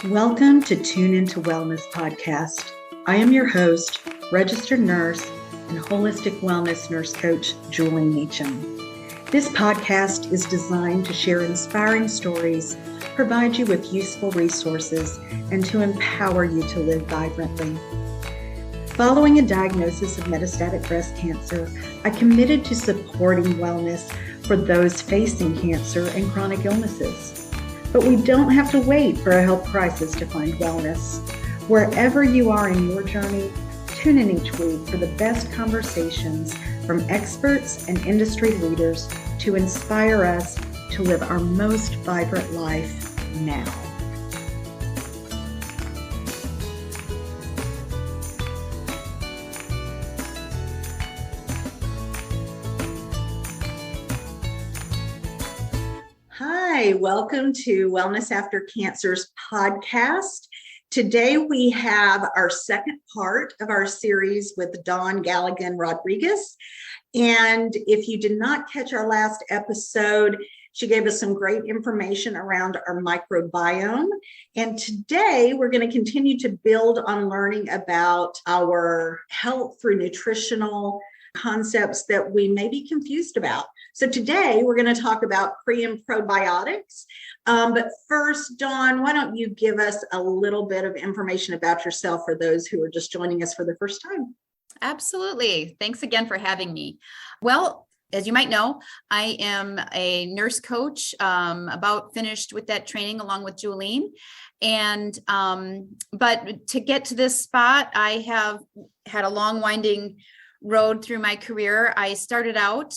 Welcome to Tune Into Wellness podcast. I am your host, registered nurse and holistic wellness nurse coach, Jewelene Meacham. This podcast is designed to share inspiring stories, provide you with useful resources, and to empower you to live vibrantly. Following a diagnosis of metastatic breast cancer, I committed to supporting wellness for those facing cancer and chronic illnesses. But we don't have to wait for a health crisis to find wellness. Wherever you are in your journey, tune in each week for the best conversations from experts and industry leaders to inspire us to live our most vibrant life now. Hi, welcome to Wellness After Cancer's podcast. Today we have our second part of our series with Dawn Galagan-Rodriguez. And if you did not catch our last episode, she gave us some great information around our microbiome. And today we're going to continue to build on learning about our health through nutritional concepts that we may be confused about. So today we're going to talk about pre and probiotics. But first, Dawn, why don't you give us a little bit of information about yourself for those who are just joining us for the first time? Absolutely. Thanks again for having me. Well, as you might know, I am a nurse coach, about finished with that training along with Jewelene. And, but to get to this spot, I have had a long winding road through my career. I started out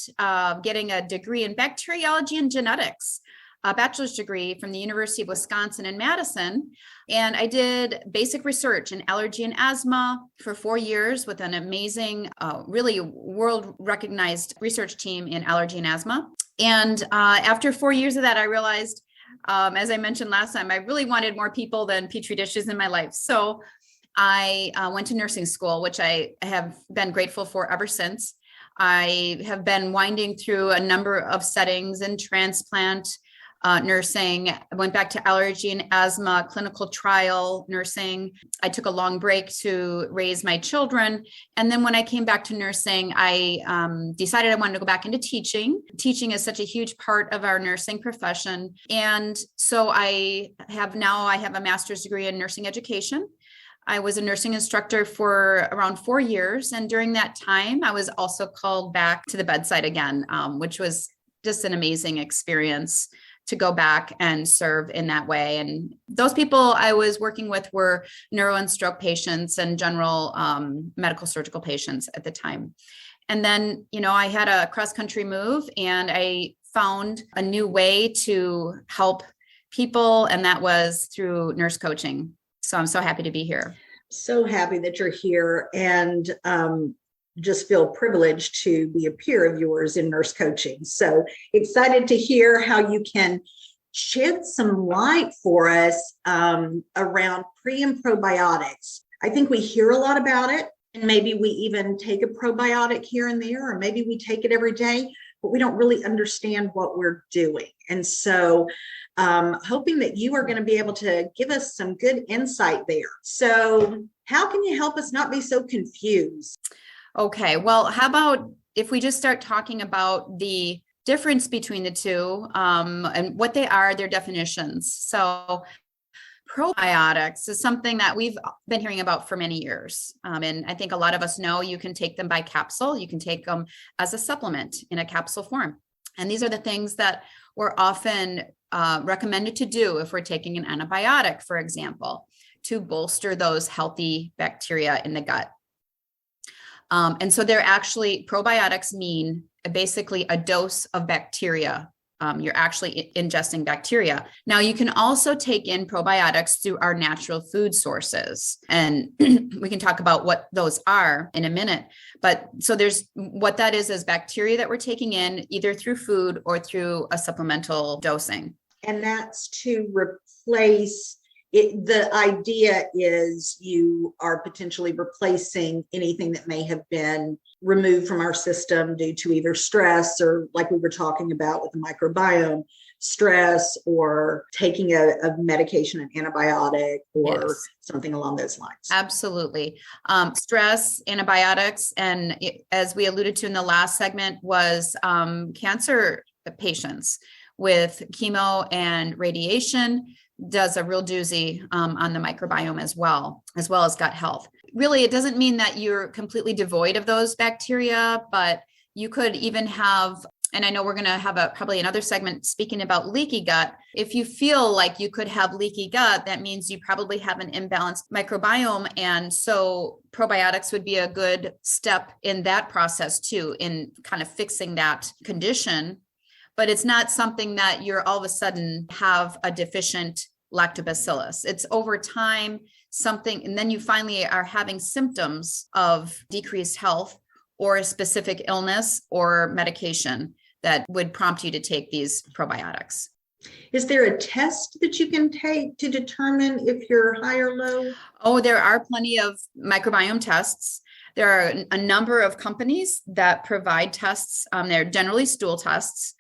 getting a degree in Bacteriology and Genetics, a bachelor's degree from the University of Wisconsin in Madison. And I did basic research in allergy and asthma for 4 years with an amazing, really world recognized research team in allergy and asthma. And after 4 years of that, I realized, as I mentioned last time, I really wanted more people than Petri dishes in my life. So I went to nursing school, which I have been grateful for ever since. I have been winding through a number of settings in transplant nursing. I went back to allergy and asthma, clinical trial nursing. I took a long break to raise my children. And then when I came back to nursing, I decided I wanted to go back into teaching. Teaching is such a huge part of our nursing profession. And so I have a master's degree in nursing education. I was a nursing instructor for around 4 years. And during that time, I was also called back to the bedside again, which was just an amazing experience to go back and serve in that way. And those people I was working with were neuro and stroke patients and general medical surgical patients at the time. And then, I had a cross-country move and I found a new way to help people. And that was through nurse coaching. So I'm so happy to be here. So happy that you're here and just feel privileged to be a peer of yours in nurse coaching. So excited to hear how you can shed some light for us around pre and probiotics. I think we hear a lot about it, and maybe we even take a probiotic here and there, or maybe we take it every day, but we don't really understand what we're doing. And so hoping that you are going to be able to give us some good insight there. So how can you help us not be so confused? Okay, well, how about if we just start talking about the difference between the two and what they are, their definitions. So probiotics is something that we've been hearing about for many years. And I think a lot of us know you can take them by capsule. You can take them as a supplement in a capsule form. And these are the things that we're often recommended to do if we're taking an antibiotic, for example, to bolster those healthy bacteria in the gut. And so they're actually, probiotics mean basically a dose of bacteria. You're actually ingesting bacteria. Now, you can also take in probiotics through our natural food sources. And we can talk about what those are in a minute. But so there's what that is bacteria that we're taking in either through food or through a supplemental dosing. And that's to replace the idea is you are potentially replacing anything that may have been removed from our system due to either stress or, like we were talking about with the microbiome, stress, or taking a medication, an antibiotic, or Yes. something along those lines. Absolutely. Stress, antibiotics, and as we alluded to in the last segment, was cancer patients with chemo and radiation does a real doozy on the microbiome as well as gut health. Really, it doesn't mean that you're completely devoid of those bacteria, but you could even have, and I know we're going to have probably another segment speaking about leaky gut. If you feel like you could have leaky gut, that means you probably have an imbalanced microbiome. And so probiotics would be a good step in that process too, in kind of fixing that condition. But it's not something that you're all of a sudden have a deficient lactobacillus. It's over time something, and then you finally are having symptoms of decreased health or a specific illness or medication that would prompt you to take these probiotics. Is there a test that you can take to determine if you're high or low? Oh, there are plenty of microbiome tests. There are a number of companies that provide tests. They're generally stool tests.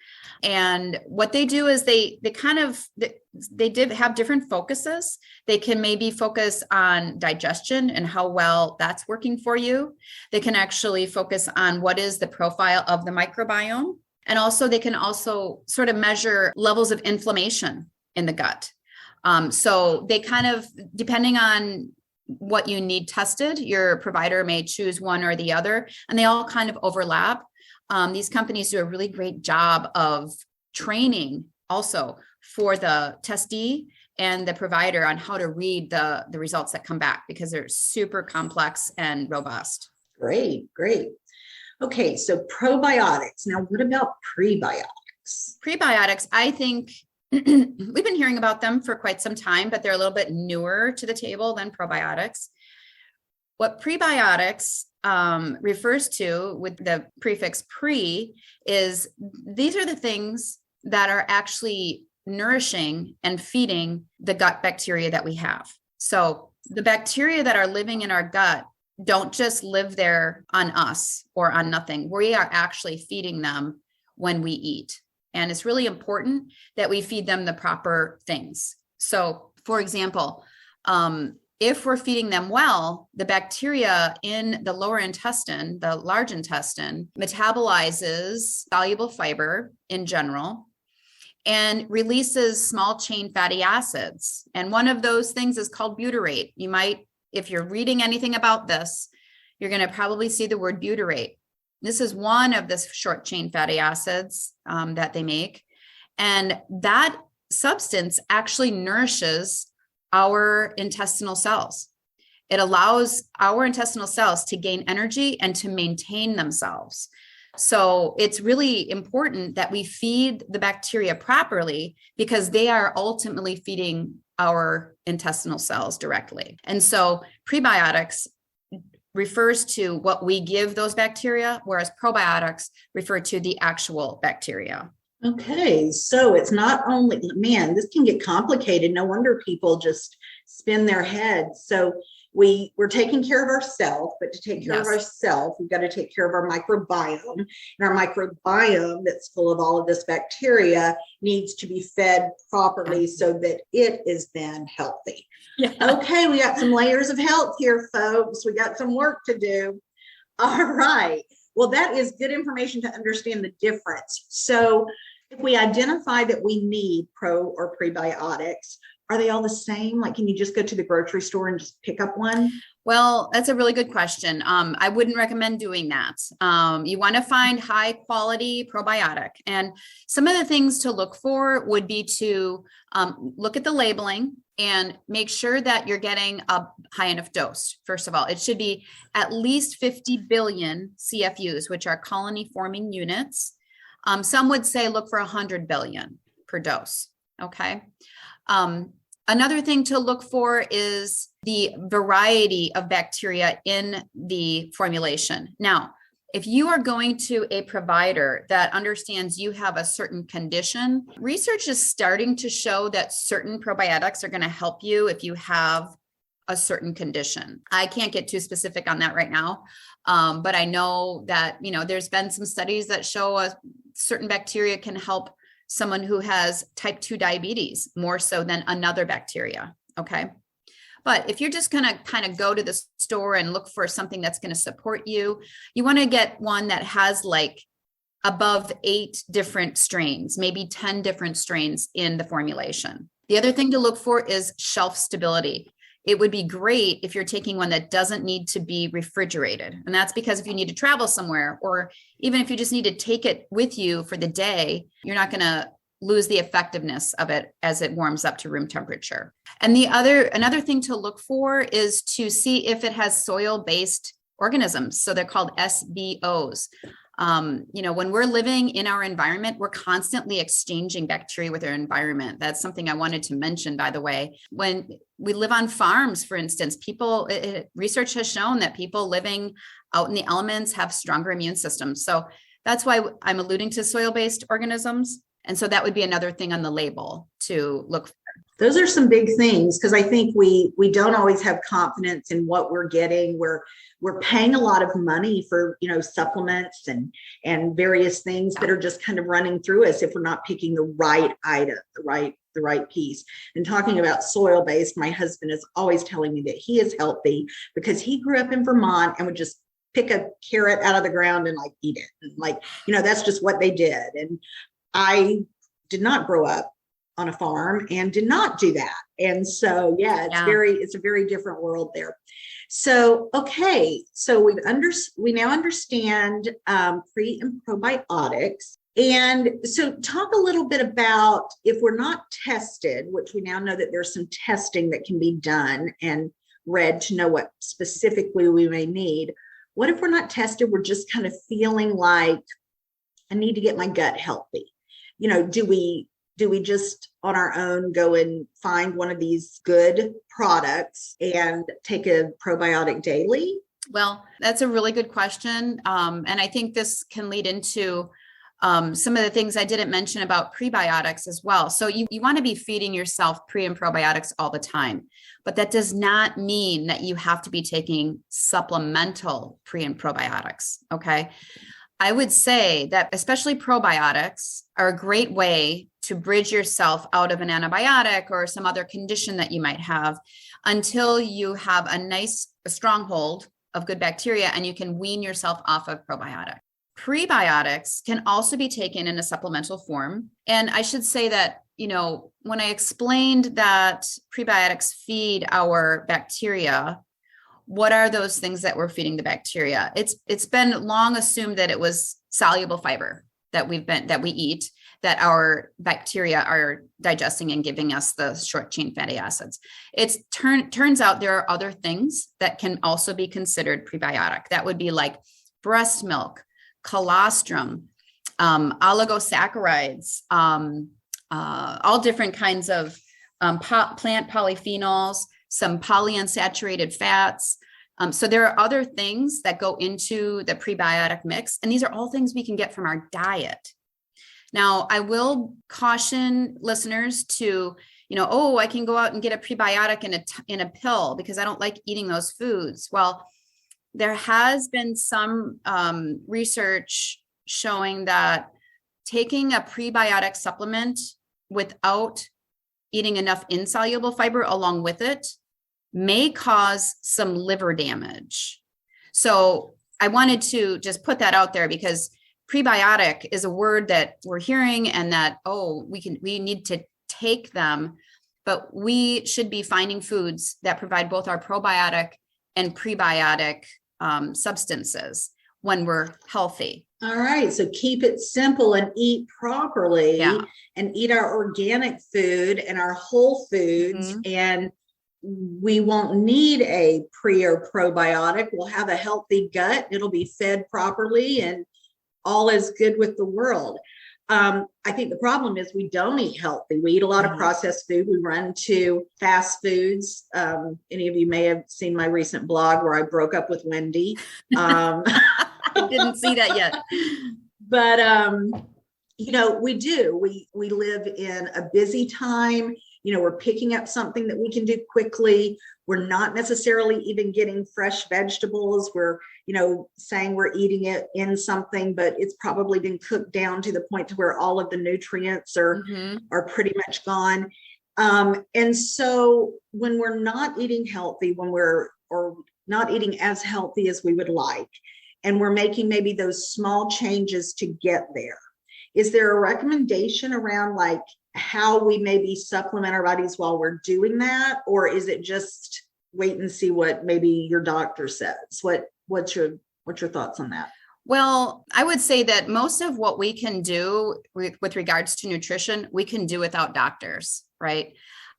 And what they do is they did have different focuses. They can maybe focus on digestion and how well that's working for you. They can actually focus on what is the profile of the microbiome. And also they can also sort of measure levels of inflammation in the gut. So they kind of, depending on what you need tested, your provider may choose one or the other, and they all kind of overlap. These companies do a really great job of training also for the testee and the provider on how to read the results that come back, because they're super complex and robust. Great. Okay, so probiotics. Now, what about prebiotics? Prebiotics, I think we've been hearing about them for quite some time, but they're a little bit newer to the table than probiotics. What prebiotics refers to with the prefix pre is these are the things that are actually nourishing and feeding the gut bacteria that we have. So the bacteria that are living in our gut don't just live there on us or on nothing. We are actually feeding them when we eat. And it's really important that we feed them the proper things. So, for example, if we're feeding them well, the bacteria in the lower intestine, the large intestine, metabolizes soluble fiber in general and releases small chain fatty acids. And one of those things is called butyrate. You might, if you're reading anything about this, you're going to probably see the word butyrate. This is one of the short chain fatty acids that they make. And that substance actually nourishes our intestinal cells. It allows our intestinal cells to gain energy and to maintain themselves. So it's really important that we feed the bacteria properly, because they are ultimately feeding our intestinal cells directly. And so prebiotics refers to what we give those bacteria, whereas probiotics refer to the actual bacteria. Okay, so it's not only, man, this can get complicated. No wonder people just spin their heads. So we're taking care of ourselves, but to take care of ourselves, we've got to take care of our microbiome. And our microbiome that's full of all of this bacteria needs to be fed properly so that it is then healthy. Yeah. Okay, we got some layers of health here, folks. We got some work to do. All right. Well, that is good information to understand the difference. So if we identify that we need pro or prebiotics, are they all the same? Like, can you just go to the grocery store and just pick up one? Well, that's a really good question. I wouldn't recommend doing that. You want to find high quality probiotic. And some of the things to look for would be to look at the labeling and make sure that you're getting a high enough dose. First of all, it should be at least 50 billion CFUs, which are colony forming units. Some would say look for 100 billion per dose. Okay. Another thing to look for is the variety of bacteria in the formulation. Now, If you are going to a provider that understands you have a certain condition, research is starting to show that certain probiotics are going to help you if you have a certain condition. I can't get too specific on that right now. But I know that, there's been some studies that show a certain bacteria can help someone who has type 2 diabetes more so than another bacteria. Okay. But if you're just going to kind of go to the store and look for something that's going to support you, you want to get one that has like above 8 different strains, maybe 10 different strains in the formulation. The other thing to look for is shelf stability. It would be great if you're taking one that doesn't need to be refrigerated. And that's because if you need to travel somewhere, or even if you just need to take it with you for the day, you're not going to lose the effectiveness of it as it warms up to room temperature. And another thing to look for is to see if it has soil-based organisms. So they're called SBOs. When we're living in our environment, we're constantly exchanging bacteria with our environment. That's something I wanted to mention, by the way. When we live on farms, for instance, research has shown that people living out in the elements have stronger immune systems. So that's why I'm alluding to soil-based organisms. And so that would be another thing on the label to look for. Those are some big things, because I think we don't always have confidence in what we're getting. We're paying a lot of money for, supplements and various things that are just kind of running through us if we're not picking the right item, the right piece. And talking about soil-based, my husband is always telling me that he is healthy because he grew up in Vermont and would just pick a carrot out of the ground and like eat it. And that's just what they did. And I did not grow up on a farm and did not do that. And so, it's a very different world there. So, okay. So we now understand pre and probiotics. And so talk a little bit about, if we're not tested, which we now know that there's some testing that can be done and read to know what specifically we may need. What if we're not tested? We're just kind of feeling like I need to get my gut healthy. Do we just on our own go and find one of these good products and take a probiotic daily? Well, that's a really good question. And I think this can lead into some of the things I didn't mention about prebiotics as well. So you want to be feeding yourself pre and probiotics all the time, but that does not mean that you have to be taking supplemental pre and probiotics. Okay. I would say that especially probiotics are a great way to bridge yourself out of an antibiotic or some other condition that you might have until you have a stronghold of good bacteria and you can wean yourself off of probiotic. Prebiotics can also be taken in a supplemental form. And I should say that, when I explained that prebiotics feed our bacteria, what are those things that we're feeding the bacteria? It's been long assumed that it was soluble fiber that we eat, that our bacteria are digesting and giving us the short chain fatty acids. Turns out there are other things that can also be considered prebiotic. That would be like breast milk, colostrum, oligosaccharides, all different kinds of plant polyphenols, some polyunsaturated fats. So there are other things that go into the prebiotic mix, and these are all things we can get from our diet. Now, I will caution listeners to, I can go out and get a prebiotic in a pill because I don't like eating those foods. Well, there has been some research showing that taking a prebiotic supplement without eating enough insoluble fiber along with it may cause some liver damage. So I wanted to just put that out there because prebiotic is a word that we're hearing and that, we need to take them, but we should be finding foods that provide both our probiotic and prebiotic substances when we're healthy. All right. So keep it simple and eat properly and eat our organic food and our whole foods. Mm-hmm. And we won't need a pre or probiotic. We'll have a healthy gut. It'll be fed properly and all is good with the world. I think the problem is we don't eat healthy. We eat a lot of processed food. We run to fast foods. Any of you may have seen my recent blog where I broke up with Wendy. I didn't see that yet. But, we do. We live in a busy time. We're picking up something that we can do quickly. We're not necessarily even getting fresh vegetables. We're, saying we're eating it in something, but it's probably been cooked down to the point to where all of the nutrients are pretty much gone. And so when we're not eating healthy, or not eating as healthy as we would like, and we're making maybe those small changes to get there, is there a recommendation around like how we maybe supplement our bodies while we're doing that? Or is it just wait and see what maybe your doctor says? What's your thoughts on that? Well, I would say that most of what we can do with regards to nutrition, we can do without doctors, right?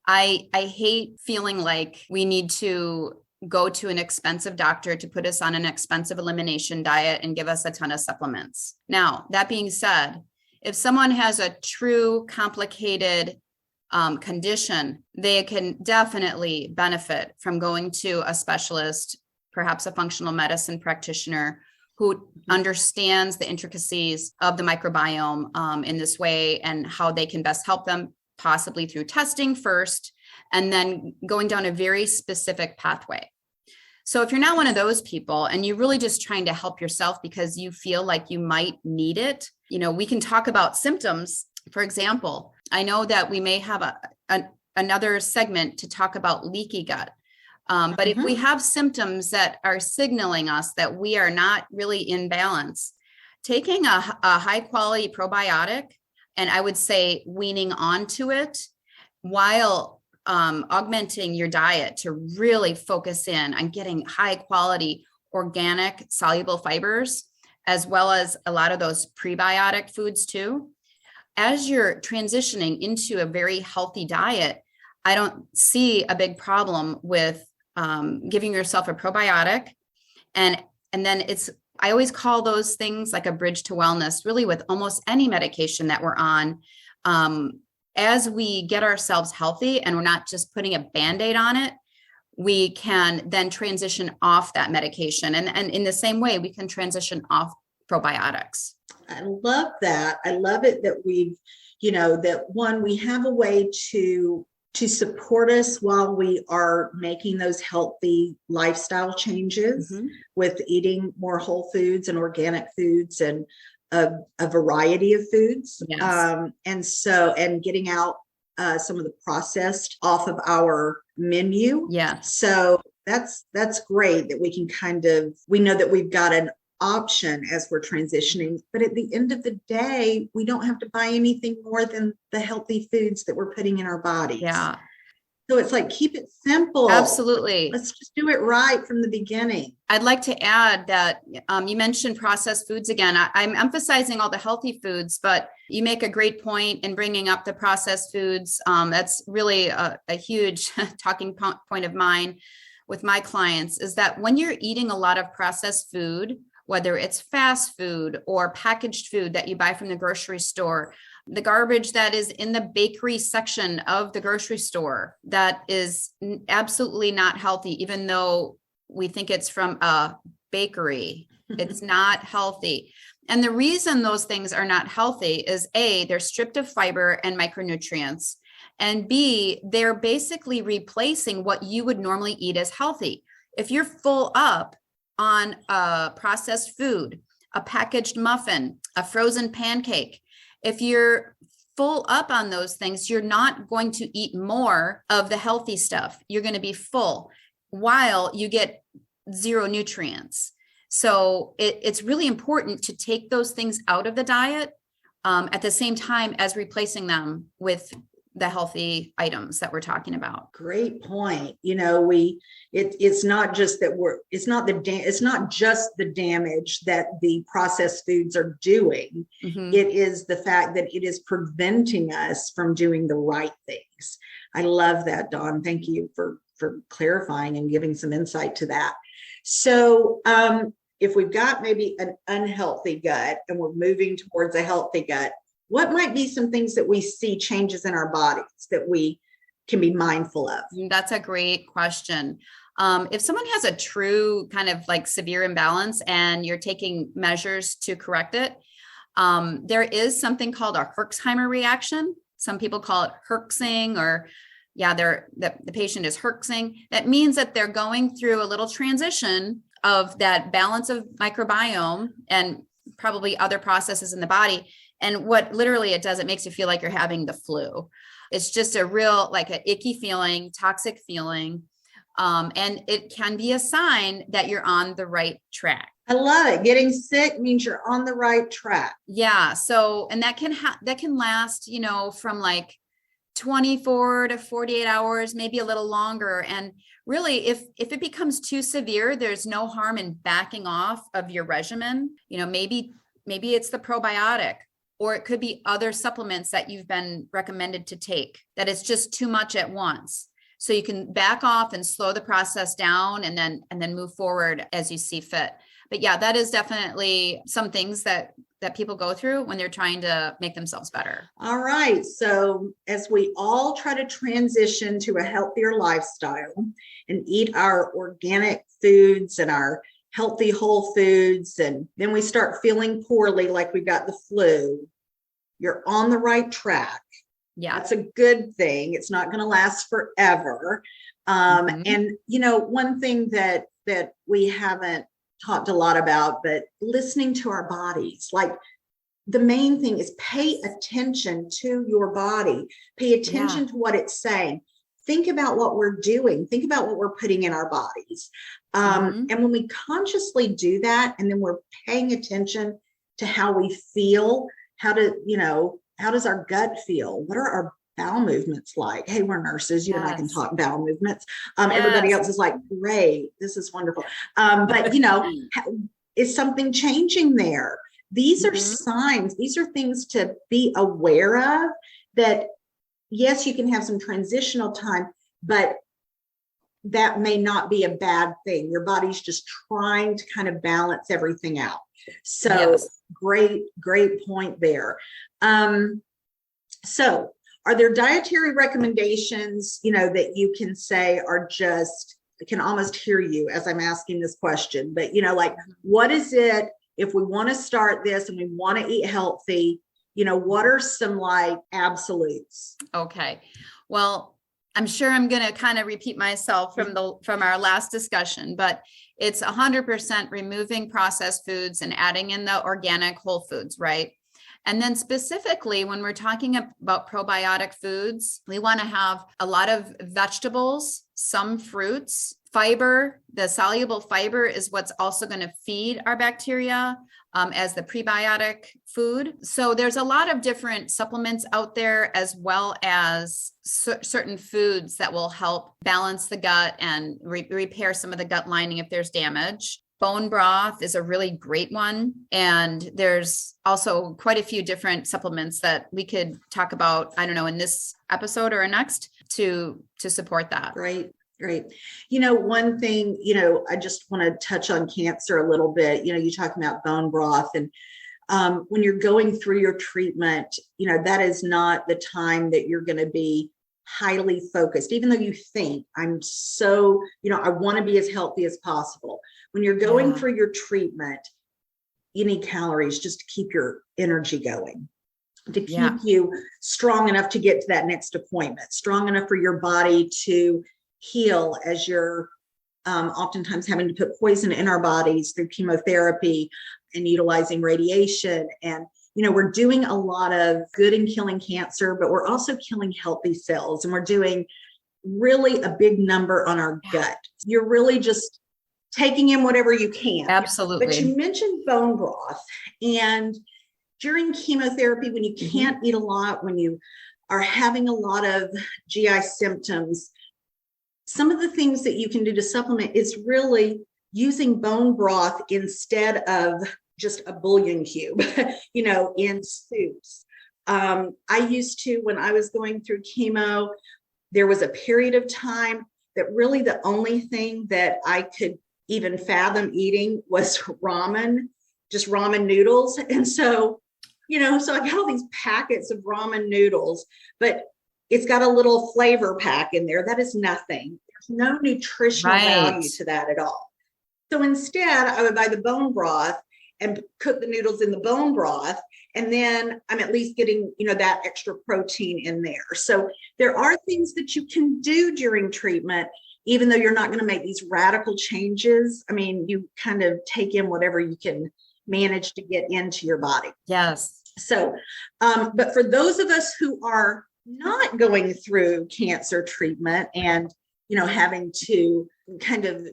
I hate feeling like we need to go to an expensive doctor to put us on an expensive elimination diet and give us a ton of supplements. Now, that being said, if someone has a true complicated condition, they can definitely benefit from going to a specialist, perhaps a functional medicine practitioner who understands the intricacies of the microbiome in this way and how they can best help them, possibly through testing first, and then going down a very specific pathway. So if you're not one of those people and you're really just trying to help yourself because you feel like you might need it, we can talk about symptoms. For example, I know that we may have another segment to talk about leaky gut. But if we have symptoms that are signaling us that we are not really in balance, taking a high quality probiotic, and I would say weaning onto it while augmenting your diet to really focus in on getting high quality organic soluble fibers, as well as a lot of those prebiotic foods too. As you're transitioning into a very healthy diet, I don't see a big problem with giving yourself a probiotic. And then I always call those things like a bridge to wellness, really with almost any medication that we're on. As we get ourselves healthy and we're not just putting a Band-Aid on it, we can then transition off that medication. And in the same way, we can transition off probiotics. I love that. I love it that we have a way to support us while we are making those healthy lifestyle changes with eating more whole foods and organic foods and a variety of foods. Yes. And getting out some of the processed off of our menu. Yeah. So that's great that we can we know that we've got an option as we're transitioning, but at the end of the day, we don't have to buy anything more than the healthy foods that we're putting in our bodies. Yeah. So it's like, keep it simple. Absolutely. Let's just do it right from the beginning. I'd like to add that you mentioned processed foods again. I'm emphasizing all the healthy foods, but you make a great point in bringing up the processed foods. That's really a huge talking point of mine with my clients, is that when you're eating a lot of processed food, whether it's fast food or packaged food that you buy from the grocery store, the garbage that is in the bakery section of the grocery store, that is absolutely not healthy, even though we think it's from a bakery. It's not healthy. And the reason those things are not healthy is A, they're stripped of fiber and micronutrients, and B, they're basically replacing what you would normally eat as healthy. If you're full up on a processed food, a packaged muffin, a frozen pancake, if you're full up on those things, you're not going to eat more of the healthy stuff. You're going to be full while you get zero nutrients. So it's really important to take those things out of the diet at the same time as replacing them with the healthy items that we're talking about. Great point. It's not just that it's not just the damage that the processed foods are doing. It is the fact that it is preventing us from doing the right things. I love that, Dawn. Thank you for clarifying and giving some insight to that. So if we've got maybe an unhealthy gut and we're moving towards a healthy gut, what might be some things that we see changes in our bodies that we can be mindful of? That's a great question. If someone has a true kind of like severe imbalance and you're taking measures to correct it, there is something called a Herxheimer reaction. Some people call it herxing, or the patient is herxing. That means that they're going through a little transition of that balance of microbiome and probably other processes in the body. And what literally it does, it makes you feel like you're having the flu. It's just a real, like an icky feeling, toxic feeling. And it can be a sign that you're on the right track. I love it. Getting sick means you're on the right track. Yeah. So, and that can last, from like 24 to 48 hours, maybe a little longer. And really, if it becomes too severe, there's no harm in backing off of your regimen. Maybe it's the probiotic, or it could be other supplements that you've been recommended to take, that it's just too much at once. So you can back off and slow the process down and then move forward as you see fit. But yeah, that is definitely some things that people go through when they're trying to make themselves better. All right. So as we all try to transition to a healthier lifestyle and eat our organic foods and our healthy whole foods, and then we start feeling poorly, like we've got the flu, you're on the right track. Yeah. That's a good thing. It's not going to last forever. And, one thing that we haven't talked a lot about, but listening to our bodies, like the main thing is pay attention to your body, pay attention to what it's saying. Think about what we're doing. Think about what we're putting in our bodies. And when we consciously do that, and then we're paying attention to how we feel, how does our gut feel? What are our bowel movements like? Hey, we're nurses. You and I can talk bowel movements. Everybody else is like, great, this is wonderful. But, is something changing there? These are signs. These are things to be aware of, that, yes, you can have some transitional time, but that may not be a bad thing. Your body's just trying to kind of balance everything out. So great point there. So are there dietary recommendations, that you can say are just, I can almost hear you as I'm asking this question, but, what is it, if we want to start this and we want to eat healthy, what are some like absolutes? Okay. Well, I'm sure I'm going to kind of repeat myself from our last discussion, but it's 100% removing processed foods and adding in the organic whole foods, right? And then specifically, when we're talking about probiotic foods, we want to have a lot of vegetables, some fruits, fiber. The soluble fiber is what's also going to feed our bacteria as the prebiotic food. So there's a lot of different supplements out there, as well as certain foods that will help balance the gut and repair some of the gut lining if there's damage. Bone broth is a really great one. And there's also quite a few different supplements that we could talk about, I don't know, in this episode or next to support that. Great. One thing, I just want to touch on cancer a little bit. You're talking about bone broth, and when you're going through your treatment, that is not the time that you're going to be highly focused, even though you think I'm so, I want to be as healthy as possible. When you're going through your treatment, you need calories just to keep your energy going, to keep you strong enough to get to that next appointment, strong enough for your body to heal as you're oftentimes having to put poison in our bodies through chemotherapy and utilizing radiation. And, we're doing a lot of good in killing cancer, but we're also killing healthy cells, and we're doing really a big number on our gut. You're really just taking in whatever you can. Absolutely. But you mentioned bone broth, and during chemotherapy, when you can't eat a lot, when you are having a lot of GI symptoms, some of the things that you can do to supplement is really using bone broth instead of just a bouillon cube, in soups. I used to, when I was going through chemo, there was a period of time that really the only thing that I could even fathom eating was ramen, just ramen noodles. And so, so I got all these packets of ramen noodles, but it's got a little flavor pack in there. That is nothing. no nutritional value to that at all. So instead, I would buy the bone broth and cook the noodles in the bone broth. And then I'm at least getting, that extra protein in there. So there are things that you can do during treatment, even though you're not going to make these radical changes. I mean, you kind of take in whatever you can manage to get into your body. Yes. So, but for those of us who are not going through cancer treatment and, having to kind of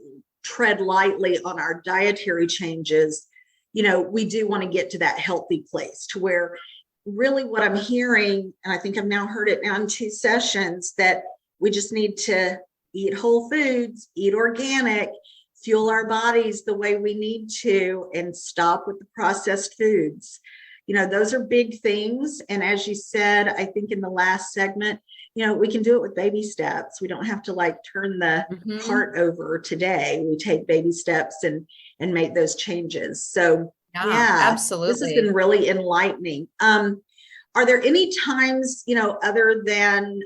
tread lightly on our dietary changes, we do want to get to that healthy place to where really what I'm hearing, and I think I've now heard it now in 2 sessions, that we just need to eat whole foods, eat organic, fuel our bodies the way we need to, and stop with the processed foods. Those are big things. And as you said, I think in the last segment, we can do it with baby steps. We don't have to turn the cart over today. We take baby steps and make those changes. So yeah, absolutely. This has been really enlightening. Are there any times, other than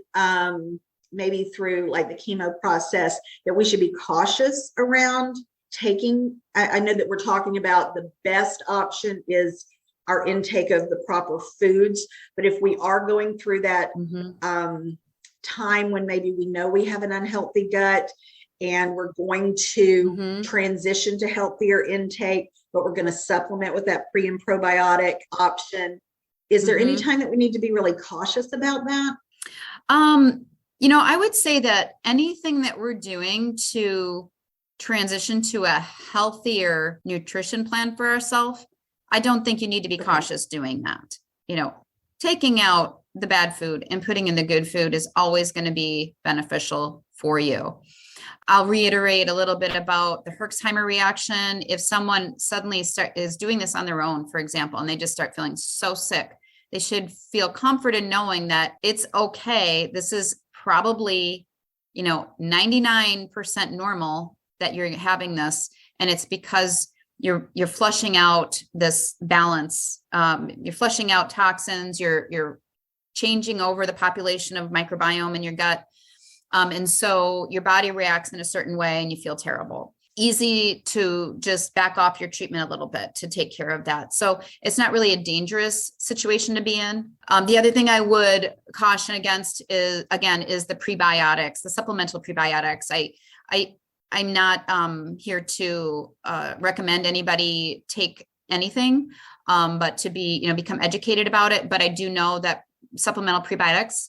maybe through the chemo process, that we should be cautious around taking? I know that we're talking about the best option is our intake of the proper foods, but if we are going through that time when maybe we know we have an unhealthy gut and we're going to transition to healthier intake, but we're going to supplement with that pre and probiotic option, is there any time that we need to be really cautious about that? I would say that anything that we're doing to transition to a healthier nutrition plan for ourselves, I don't think you need to be cautious doing that. Taking out the bad food and putting in the good food is always going to be beneficial for you. I'll reiterate a little bit about the Herxheimer reaction. If someone suddenly is doing this on their own, for example, and they just start feeling so sick, they should feel comfort in knowing that it's okay. This is probably, 99% normal that you're having this. And it's because you're flushing out this balance. You're flushing out toxins. You're changing over the population of microbiome in your gut. And so your body reacts in a certain way and you feel terrible. Easy to just back off your treatment a little bit to take care of that. So it's not really a dangerous situation to be in. The other thing I would caution against is the prebiotics, the supplemental prebiotics. I'm not here to recommend anybody take anything, but to become educated about it. But I do know that supplemental prebiotics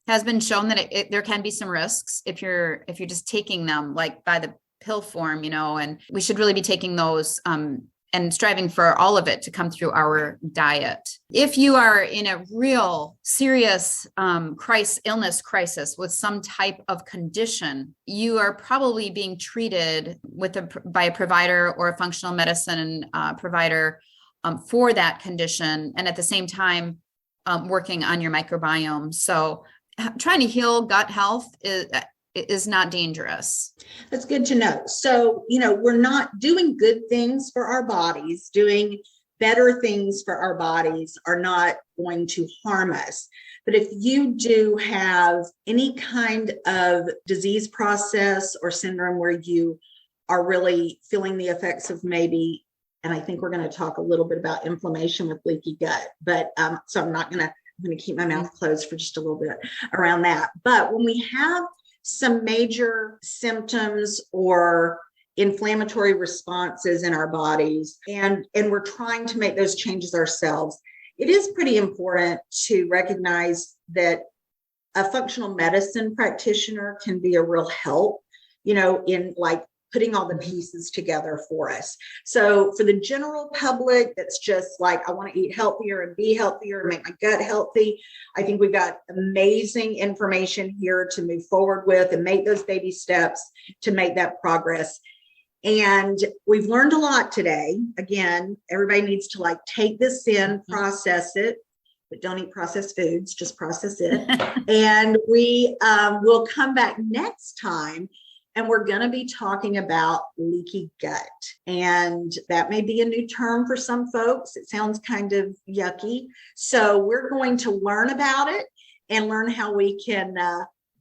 has been shown that there can be some risks if you're just taking them by the pill form, and we should really be taking those and striving for all of it to come through our diet. If you are in a real serious illness crisis with some type of condition, you are probably being treated by a provider or a functional medicine provider for that condition, and at the same time working on your microbiome. So trying to heal gut health is not dangerous. That's good to know. So, we're not doing good things for our bodies, doing better things for our bodies are not going to harm us. But if you do have any kind of disease process or syndrome where you are really feeling the effects of maybe, and I think we're going to talk a little bit about inflammation with leaky gut, but so I'm going to keep my mouth closed for just a little bit around that. But when we have some major symptoms or inflammatory responses in our bodies, and we're trying to make those changes ourselves, it is pretty important to recognize that a functional medicine practitioner can be a real help, in putting all the pieces together for us. So for the general public that's just I want to eat healthier and be healthier and make my gut healthy, I think we've got amazing information here to move forward with and make those baby steps to make that progress. And we've learned a lot today. Again, everybody needs to take this in, process it, but don't eat processed foods, just process it. And we will come back next time, and we're going to be talking about leaky gut. And that may be a new term for some folks. It sounds kind of yucky. So we're going to learn about it and learn how we can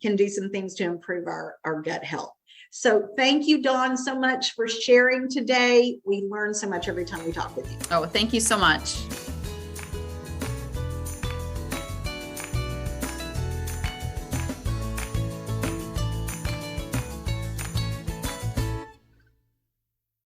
do some things to improve our gut health. So thank you, Dawn, so much for sharing today. We learn so much every time we talk with you. Oh, thank you so much.